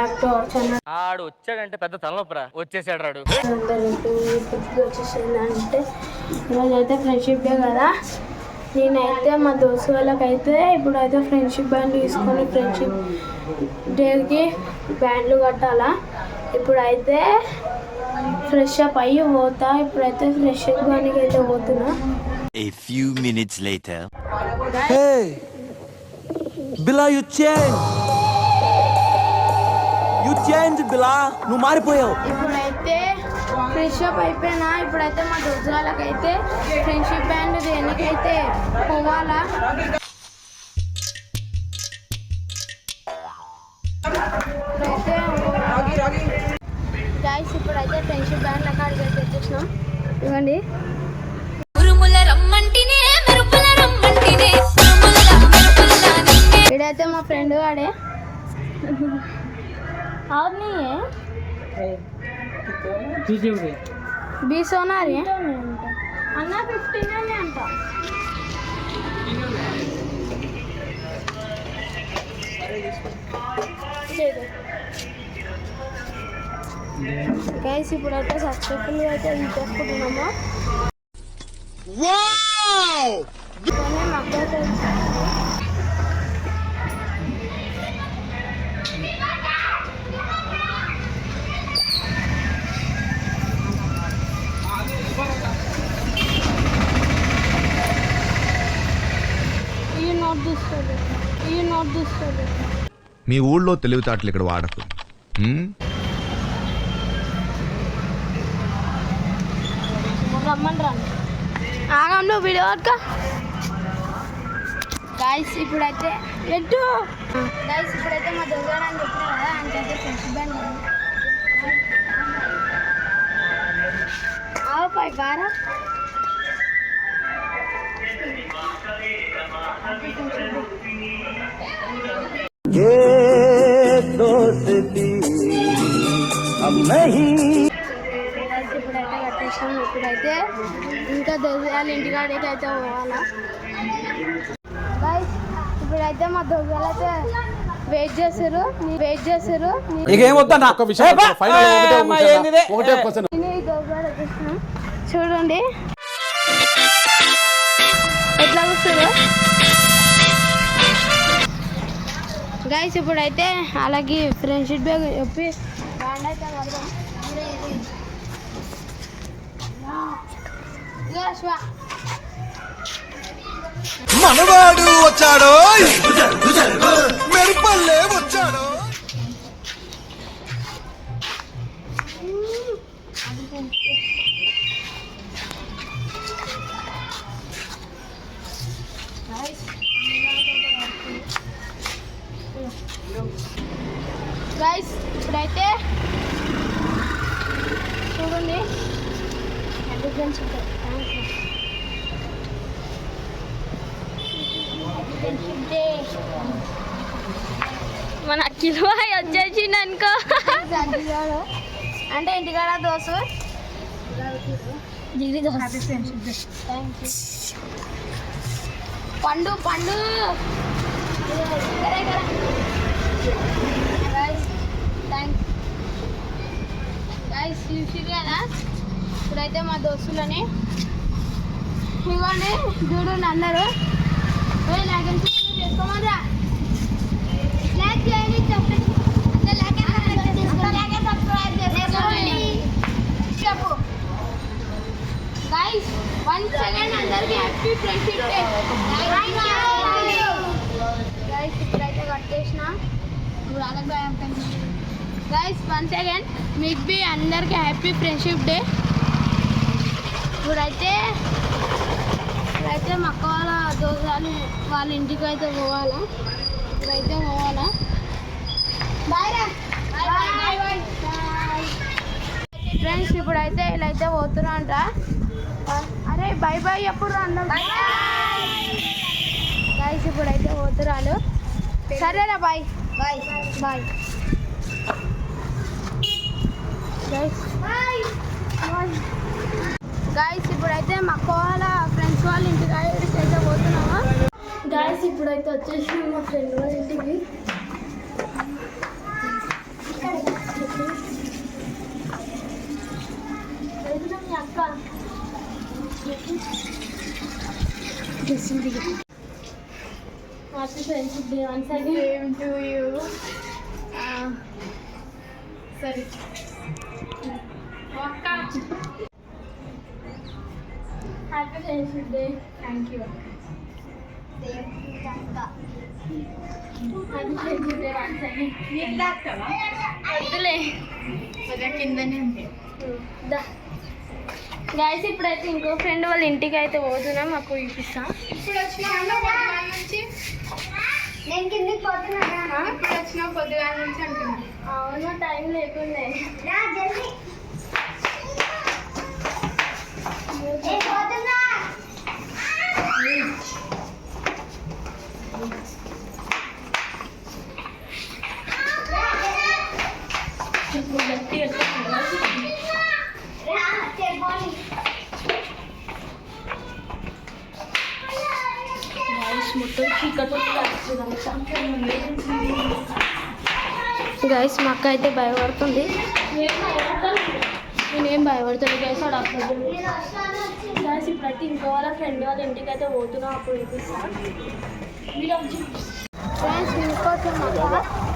Back to our channel. ఆడు వచ్చాడంటే పెద్ద తలనొప్పరా. వచ్చేసాడు రాడు. వచ్చేసిందంటే ఈరోజు అయితే ఫ్రెండ్షిప్ డే కదా. నేనైతే మా దోస్తు వాళ్ళకైతే ఇప్పుడైతే ఫ్రెండ్షిప్ బ్యాండ్ తీసుకొని ఫ్రెండ్షిప్ డేకి బ్యాండ్లు కట్టాలా. ఇప్పుడైతే ఫ్రెష్ అప్ అయ్యి పోతా. ఇప్పుడైతే ఫ్రెష్ అప్ కానీ అయితే పోతున్నా. A few minutes later. Hey, Bila, you changed, Bila. నువ్వు మారిపోయావు. ఇప్పుడైతే ఫ్రెష్ అప్ అయిపోయినా. ఇప్పుడైతే మా దోస్తు వాళ్ళకైతే ఫ్రెండ్షిప్ బ్యాండ్ దేనికైతే పోవాలా. గైస్ ఇప్పుడైతే ఫ్రెండ్షిప్ బ్యాండ్ అక్కడికి అయితే వచ్చేసినాం. ఇవ్వండి. ఇడైతే మా ఫ్రెండ్ వాడే. అవును బీ సోనారి అన్న 15 అని అంట. గైస్ ఇప్పుడైతే సక్సెస్ఫుల్ అయితే తీసుకుంటున్నాము. మీ ఊళ్ళో తెలివితేటలు ఇక్కడ వాడకు. ఆగంలో వీడియో గైస్ ఇప్పుడైతే గైస్ ఇప్పుడైతే మా దొంగ అని చెప్పినా కదా. అంతైతే ఫ్రెండ్షిప్ బ్యాండ్ పై బారా ఇప్పుడైతే కట్టేసాం. ఇప్పుడైతే ఇంకా దొంగల ఇంటికాడికి అయితే పోవాలా. ఇప్పుడైతే మా దొంగలు అయితే వెయిట్ చేస్తారు. చూడండి ఎట్లా వస్తారు గైస్. ఇప్పుడైతే అలాగే ఫ్రెండ్షిప్ డే చెప్పి బ్యాండ్ అయితే కడదాం. మనవాడు వచ్చాడో మెరుపల్లే వచ్చాడో. గైస్ ఇప్పుడైతే చూడండి మన కిలో వచ్చేసింది అనుకో. అంటే ఇంటికాడ దోశ పండు గైస్ చూసి కదా. ఇప్పుడైతే మా దోస్తులని ఇవ్వండి చూడండి అందరూ. చేసుకోమరా లైక్ చేయండి, చెప్పు గైస్. 1 సెకండ్ అందరికి హ్యాపీ ఫ్రెండ్షిప్ డే. గైస్ ఇప్పుడైతే కట్టేసిన. గైస్ 1 సెకండ్ మీకు బి అందరికి హ్యాపీ ఫ్రెండ్షిప్ డే. ఇప్పుడైతే మా అక్క వాళ్ళ దోసాలు వాళ్ళ ఇంటికి అయితే పోవాలా. ఇప్పుడైతే పోవాలా. ఫ్రెండ్స్ ఇప్పుడైతే ఇలా అయితే పోతున్నా అంట. అరే బై బాయ్ ఎప్పుడు అన్నాం గైస్. ఇప్పుడైతే పోతురాలు. సరేనా bye bye bye guys. Guys ఇప్పుడైతే మా అక్క వాళ్ళ ఫ్రెండ్స్ వాళ్ళ ఇంటికి అయితే పోతున్నాము. గైస్ ఇప్పుడైతే వచ్చేసి మా ఫ్రెండ్ వాళ్ళ ఇంటికి. మీ అక్క happy friendship day once again to you. సరే happy friendship day. Thank you. Happy friendship day once again. వద్దులే కిందనే ఉంది. గాయస్ ఇప్పుడైతే ఇంకో ఫ్రెండ్ వాళ్ళ ఇంటికి అయితే పోతున్నాం. మాకు చూపిస్తా. ఇప్పుడు వచ్చిన నుంచి నేను కిందికి పోతున్నా. ఇప్పుడు వచ్చిన పొద్దుగాల నుంచి అంటున్నా. అవును, టైం లేకుండే. గైస్ మా అక్క అయితే భయపడుతుంది. నేనేం భయపడుతుంది గైస్. ఆడ గైస్ ఇప్పుడైతే ఇంకో వాళ్ళ ఫ్రెండ్ వాళ్ళ ఇంటికి అయితే పోతున్నాం. అప్పుడు చూపిస్తాను. ఫ్రెండ్స్ ఇంకోసం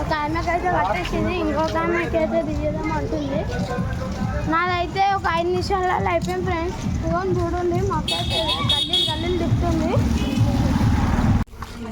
ఒక ఆమెకైతే కట్టేసింది, ఇంకొక ఆమెకి అయితే దిగదాం అంటుంది. నాదైతే ఒక 5 నిమిషాలలో అయిపోయింది ఫ్రెండ్స్. ఫోన్ చూడండి, మా అక్క అయితే గల్లీలు తిప్పుతుంది.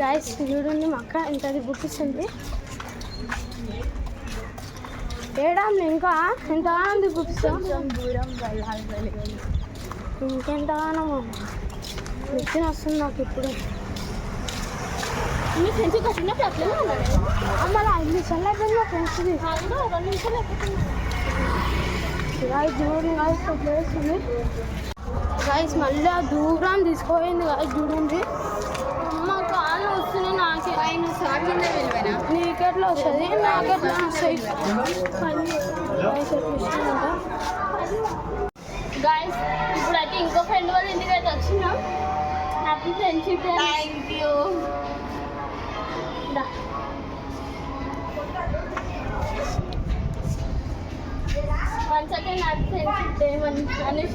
గైస్ చూడండి మా అక్క ఎంత గుర్తిస్తుంది. ఏడాం ఇంకా ఎంతగానో గుర్తిస్తాం. దూరం ఇంకెంతగానో నిచ్చిన వస్తుంది నాకు ఇప్పుడు. మీ ఫ్రెండ్స్ వచ్చినప్పుడు అట్లనే ఉన్నాడు. మళ్ళీ 5 నిమిషాలు అయిపోయింది మా ఫ్రెండ్స్ది. 2 నిమిషాలు అయిపోతుంది. చూడండి గైస్ ప్లేస్ ఉంది. గైస్ మళ్ళీ దూరం తీసుకోపోయింది. గైస్ చూడండి, అమ్మ కాళ్ళు వస్తున్నాయి. నాకే నీకెట్లా వస్తుంది, నాకెట్లా వస్తాయి. గైస్ ఇప్పుడైతే ఇంకో ఫ్రెండ్ వాళ్ళ ఇంటికి అయితే వచ్చినాం. Happy friendship day. Thank you. Once again happy friendship day Anusha.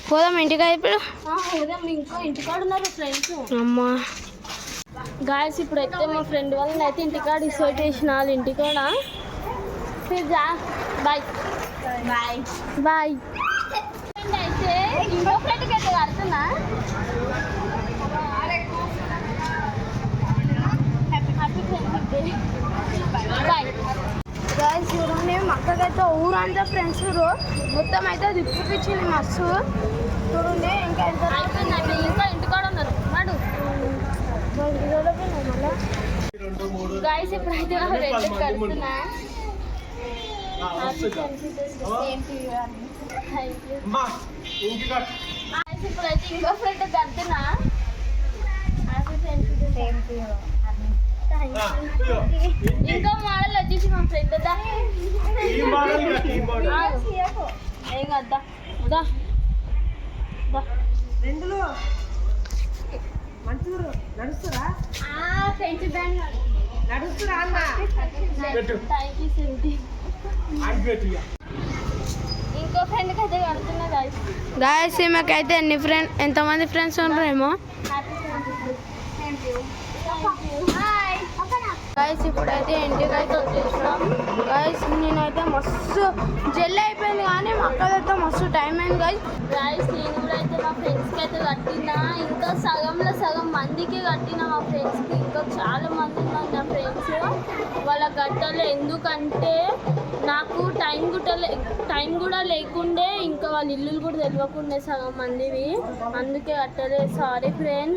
పోదాం ఇంటికి ఇప్పుడు. పోదాం, ఇంకో ఇంటికాడ ఉన్నారు ఫ్రెండ్స్. అమ్మా గాయస్ ఇప్పుడైతే మా ఫ్రెండ్ వాళ్ళని అయితే ఇంటికాడ డిసైడ్ చేసిన వాళ్ళ ఇంటికాడ. Bye bye bye. అయితే ఇంకో ఫ్రెండ్కి అయితే కడుతున్నా. Happy friendship day. Bye guys. చూడండి మా అక్కకైతే ఊరంతా ఫ్రెండ్స్ మొత్తం అయితే తిప్పించింది మస్తు. చూడండి ఇంకా ఎంత అయిపోయిందండి. ఇంకా ఇంటికాడ ఉన్నారు. నాడు గాయస్ ఇప్పుడైతే ఫ్రెండ్ కడుతున్నా. ఇప్పుడైతే ఇంకో ఫ్రెండ్ కడుతున్నా. Happy friendship day. ఇంకో మోడల్ వచ్చేసి మా ఫ్రెండ్ ఏం కదా ఫ్రెండ్షిప్ బ్యాండ్ నడుస్తురా. థ్యాంక్ యూ సెంటి. ఇంకో ఫ్రెండ్కి అయితే కడుతున్నా. గాయస్ ఈమెకైతే ఎంతమంది ఫ్రెండ్స్ ఉన్నారేమో. గాయస్ ఇప్పుడైతే ఇంటికి అయితే వచ్చేసినాం. గాయస్ నేనైతే మస్తు జెల్ అయిపోయింది, కానీ మా అక్కదైతే మస్తు టైం అయింది. గాయస్ నేను కూడా అయితే మా ఫ్రెండ్స్కి అయితే కట్టినా. ఇంకా సగంలో సగం మందికి కట్టినా మా ఫ్రెండ్స్కి. ఇంకా చాలా మంది ఉన్నారు నా ఫ్రెండ్స్. వాళ్ళకి కట్టాలి, ఎందుకంటే నాకు టైం కూడా లేకుండే, ఇంకా వాళ్ళ ఇల్లులు కూడా తెలియకుండే సగం మందివి, అందుకే కట్టాలి. సారీ ఫ్రెండ్,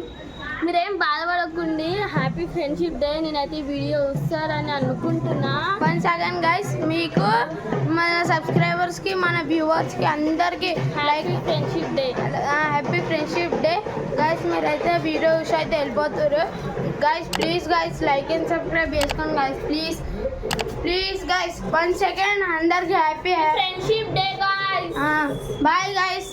మీరేం బాధపడకండి. Happy friendship day. నేనైతే ఈ వీడియో వస్తారని అనుకుంటున్నా. వన్స్ అగైన్ గైస్, మీకు మన సబ్స్క్రైబర్స్కి మన వ్యూవర్స్కి అందరికీ like friendship day, happy friendship day. Guys మీరైతే వీడియో చూసి అయితే వెళ్ళిపోతారు. Guys please guys like and subscribe చేసుకోండి గైస్. ప్లీజ్ గైస్ 1 సెకండ్ అందరికి happy friendship day guys. Bye guys.